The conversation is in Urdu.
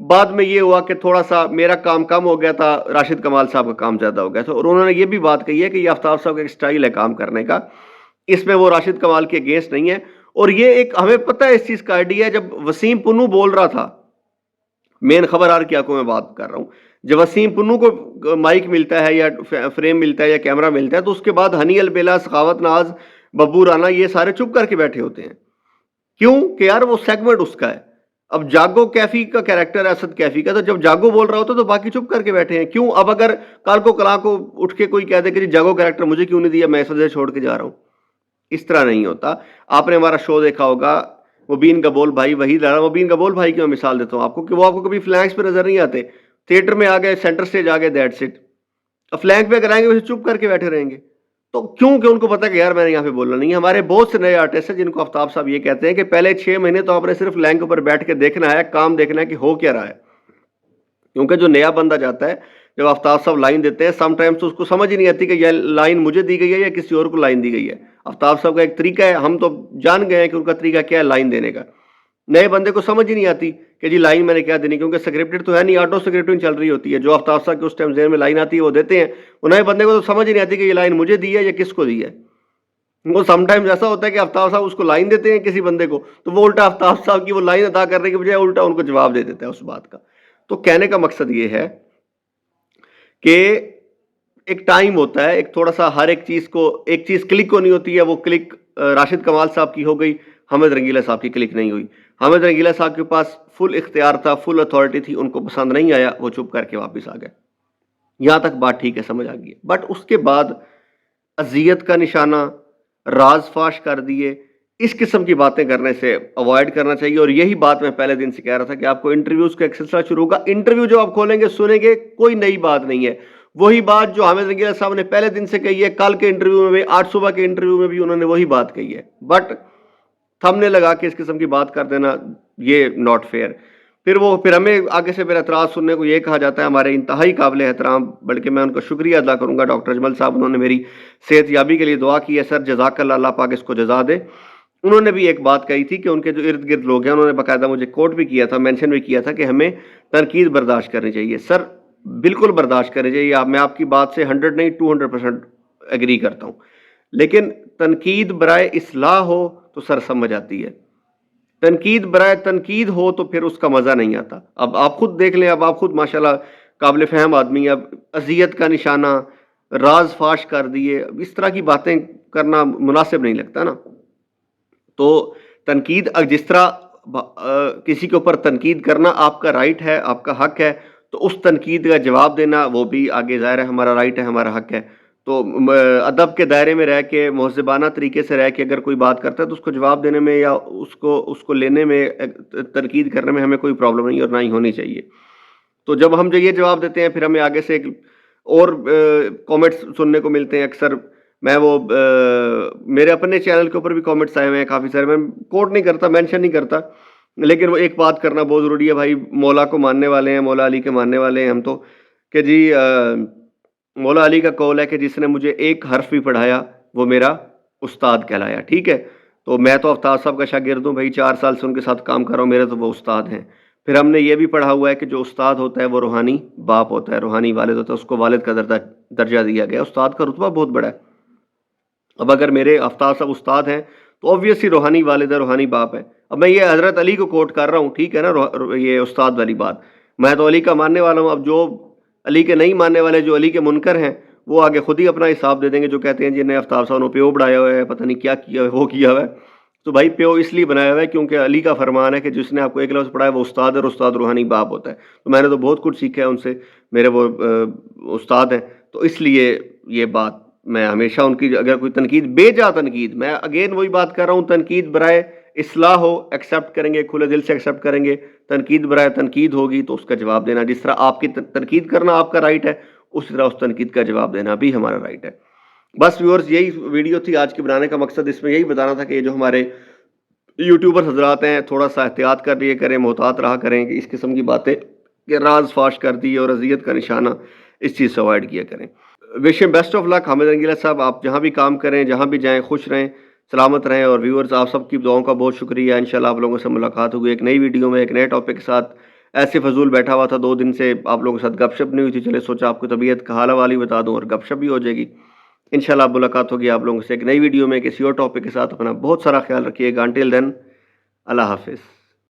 بعد میں یہ ہوا کہ تھوڑا سا میرا کام کم ہو گیا تھا، راشد کمال صاحب کا کام زیادہ ہو گیا تھا، اور انہوں نے یہ بھی بات کہی ہے کہ یہ آفتاب صاحب کا ایک سٹائل ہے کام کرنے کا، اس میں وہ راشد کمال کے اگینسٹ نہیں ہے. اور یہ ایک ہمیں پتہ ہے اس چیز کا آئیڈیا ہے. جب وسیم پنو بول رہا تھا، مین خبر کی آپ کو میں بات کر رہا ہوں، جب وسیم پنو کو مائک ملتا ہے یا فریم ملتا ہے یا کیمرہ ملتا ہے، تو اس کے بعد ہنی البیلا، سخاوت ناز، ببو رانا، یہ سارے چپ کر کے بیٹھے ہوتے ہیں. کیوں کہ یار وہ سیگمنٹ اس کا ہے. اب جاگو کیفی کا کیریکٹر ہے، اسد کیفی کا، تو جب جاگو بول رہا ہوتا ہے تو باقی چپ کر کے بیٹھے ہیں. کیوں؟ اب اگر کل کو کلا کو اٹھ کے کوئی کہہ دے کہ جی جاگو کیریکٹر مجھے کیوں نہیں دیا، میں اس وجہ سے چھوڑ کے جا رہا ہوں، اس طرح نہیں ہوتا. آپ نے ہمارا شو دیکھا ہوگا، مبین گبول بھائی وہی لڑا. مبین گبول بھائی کی میں مثال دیتا ہوں آپ کو کہ وہ آپ کو کبھی فلینکس پہ نظر نہیں آتے، تھیٹر میں آ گئے، سینٹر سٹیج آ گئے، دیٹس اٹ. اب فلینک پہ کرائیں گے ویسے چپ کر کے بیٹھے رہیں گے. تو کیوں کہ ان کو پتا کہ یار میں نے یہاں پہ بولنا نہیں ہے. ہمارے بہت سے نئے آرٹسٹ ہیں جن کو آفتاب صاحب یہ کہتے ہیں کہ پہلے 6 مہینے تو آپ نے صرف لینک پر بیٹھ کے دیکھنا ہے، کام دیکھنا ہے کہ ہو کیا رہا ہے. کیونکہ جو نیا بندہ جاتا ہے، جب آفتاب صاحب لائن دیتے ہیں سم ٹائمز تو اس کو سمجھ ہی نہیں آتی کہ یہ لائن مجھے دی گئی ہے یا کسی اور کو لائن دی گئی ہے. آفتاب صاحب کا ایک طریقہ ہے، ہم تو جان گئے ہیں کہ ان کا طریقہ کیا ہے لائن دینے کا. نئے بندے کو سمجھ ہی نہیں آتی کہ جی لائن میں نے کیا دینی، کیونکہ سکرپٹڈ تو ہے نہیں، آٹو سکرپٹنگ چل رہی ہوتی ہے. جو آفتاب صاحب کے اس ٹائم ذہن میں لائن آتی ہے وہ دیتے ہیں. وہ نئے بندے کو تو سمجھ ہی نہیں آتی کہ یہ لائن مجھے دی ہے یا کس کو دی ہے. وہ سم ٹائمز ایسا ہوتا ہے کہ آفتاب صاحب اس کو لائن دیتے ہیں کسی بندے کو، تو وہ الٹا آفتاب صاحب کی وہ لائن ادا کرنے کے بجائے الٹا ان کو جواب دے دیتا ہے اس بات کا. تو کہنے کا مقصد یہ ہے کہ ایک ٹائم ہوتا ہے، ایک تھوڑا سا ہر ایک چیز کو، ایک چیز کلک ہونی ہوتی ہے. وہ کلک راشد کمال صاحب کی ہو گئی، حامد رنگیلا صاحب کی کلک نہیں ہوئی. حامد رنگیلا صاحب کے پاس فل اختیار تھا، فل اتھارٹی تھی، ان کو پسند نہیں آیا، وہ چپ کر کے واپس آ گئے. یہاں تک بات ٹھیک ہے، سمجھ آ گئی. بٹ اس کے بعد اذیت کا نشانہ، راز فاش کر دیے، اس قسم کی باتیں کرنے سے اوائڈ کرنا چاہیے. اور یہی بات میں پہلے دن سے کہہ رہا تھا کہ آپ کو انٹرویوز کا ایک سلسلہ شروع ہوگا. انٹرویو جو آپ کھولیں گے سنیں گے، کوئی نئی بات نہیں ہے. وہی بات جو حامد رنگیلا صاحب نے پہلے دن سے کہی ہے، کل کے انٹرویو میں بھی، آج صبح کے انٹرویو میں بھی انہوں نے وہی بات کہی ہے. بٹ تھم نے لگا کے اس قسم کی بات کر دینا، یہ ناٹ فیئر. پھر ہمیں آگے سے پھر اعتراض سننے کو یہ کہا جاتا ہے، ہمارے انتہائی قابل احترام، بلکہ میں ان کا شکریہ ادا کروں گا، ڈاکٹر اجمل صاحب، انہوں نے میری صحت یابی کے لیے دعا کی ہے. سر جزاک اللہ، اللہ پاک اس کو جزا دے. انہوں نے بھی ایک بات کہی تھی کہ ان کے جو ارد گرد لوگ ہیں، انہوں نے باقاعدہ مجھے کوٹ بھی کیا تھا، مینشن بھی کیا تھا کہ ہمیں تنقید برداشت کرنی چاہیے. سر بالکل برداشت کرنی چاہیے. میں آپ کی بات سے 100 نہیں 200% ایگری کرتا ہوں. لیکن تنقید برائے اصلاح ہو تو سر سمجھ آتی ہے، تنقید برائے تنقید ہو تو پھر اس کا مزہ نہیں آتا. اب آپ خود دیکھ لیں، اب آپ خود ماشاءاللہ قابل فہم آدمی ہیں. اب اذیت کا نشانہ، راز فاش کر دیے، اس طرح کی باتیں کرنا مناسب نہیں لگتا نا. تو تنقید جس طرح کسی کے اوپر تنقید کرنا آپ کا رائٹ ہے، آپ کا حق ہے، تو اس تنقید کا جواب دینا وہ بھی آگے ظاہر ہے ہمارا رائٹ ہے، ہمارا حق ہے. تو ادب کے دائرے میں رہ کے، مہذبانہ طریقے سے رہ کے اگر کوئی بات کرتا ہے تو اس کو جواب دینے میں یا اس کو لینے میں، تنقید کرنے میں ہمیں کوئی پرابلم نہیں اور نہ ہی ہونی چاہیے. تو جب ہم یہ جواب دیتے ہیں، پھر ہمیں آگے سے اور کامنٹس سننے کو ملتے ہیں اکثر. میں وہ میرے اپنے چینل کے اوپر بھی کامنٹس آئے ہوئے ہیں کافی سارے، میں کوٹ نہیں کرتا، مینشن نہیں کرتا، لیکن وہ ایک بات کرنا بہت ضروری ہے. بھائی مولا کو ماننے والے ہیں، مولا علی کے ماننے والے ہیں ہم تو، کہ جی مولا علی کا قول ہے کہ جس نے مجھے ایک حرف بھی پڑھایا وہ میرا استاد کہلایا. ٹھیک ہے، تو میں تو آفتاب صاحب کا شاگرد ہوں بھائی، 4 سال سے ان کے ساتھ کام کر رہا ہوں، میرے تو وہ استاد ہیں. پھر ہم نے یہ بھی پڑھا ہوا ہے کہ جو استاد ہوتا ہے وہ روحانی باپ ہوتا ہے، روحانی والد ہوتا ہے، اس کو والد کا درجہ دیا گیا. استاد کا رتبہ بہت بڑا ہے. اب اگر میرے آفتاب صاحب استاد ہیں تو اوبویسلی روحانی والد ہے، روحانی باپ ہے. اب میں یہ حضرت علی کو کوٹ کر رہا ہوں، ٹھیک ہے نا، یہ استاد والی بات. میں تو علی کا ماننے والا ہوں. اب جو علی کے نہیں ماننے والے، جو علی کے منکر ہیں، وہ آگے خود ہی اپنا حساب دے دیں گے. جو کہتے ہیں جن نے آفتاب صاحب نے پیو بڑھایا ہوا ہے، پتہ نہیں کیا کیا ہے، وہ کیا ہوا ہے. تو بھائی پیو اس لیے بنایا ہوا ہے کیونکہ علی کا فرمان ہے کہ جس نے آپ کو ایک لفظ پڑھایا وہ استاد ہے، اور استاد روحانی باپ ہوتا ہے. تو میں نے تو بہت کچھ سیکھا ہے ان سے، میرے وہ استاد ہیں. تو اس لیے یہ بات میں ہمیشہ ان کی، اگر کوئی تنقید، بے جا تنقید، میں اگین وہی بات کر رہا ہوں، تنقید برائے اصلاح ہو ایکسیپٹ کریں گے، کھلے دل سے ایکسیپٹ کریں گے. تنقید برائے تنقید ہوگی تو اس کا جواب دینا، جس طرح آپ کی تنقید کرنا آپ کا رائٹ ہے، اسی طرح اس تنقید کا جواب دینا بھی ہمارا رائٹ ہے. بس ویورز، یہی ویڈیو تھی آج کی بنانے کا مقصد. اس میں یہی بتانا تھا کہ یہ جو ہمارے یوٹیوبر حضرات ہیں، تھوڑا سا احتیاط کر لیے کریں، محتاط رہا کریں کہ اس قسم کی باتیں کہ راز فاش کر دی اور اذیت کا نشانہ، اس چیز سے اوائڈ کیا کریں. وش ہم بیسٹ آف لک. حامد رنگیلا صاحب، آپ جہاں بھی کام کریں، جہاں بھی جائیں، خوش رہیں، سلامت رہیں. اور ویورز، آپ سب کی دعاؤں کا بہت شکریہ. انشاءاللہ آپ لوگوں سے ملاقات ہوگی ایک نئی ویڈیو میں، ایک نئے ٹاپک کے ساتھ. ایسے فضول بیٹھا ہوا تھا 2 دن سے، آپ لوگوں کے ساتھ گپ شپ نہیں ہوئی تھی، چلے سوچا آپ کو طبیعت کا حال حوالی بتا دوں اور گپ شپ بھی ہو جائے گی. انشاءاللہ ملاقات ہوگی آپ لوگوں سے ایک نئی ویڈیو میں کسی اور ٹاپک کے ساتھ. اپنا بہت سارا خیال رکھیے گا. انٹل دین اللہ حافظ.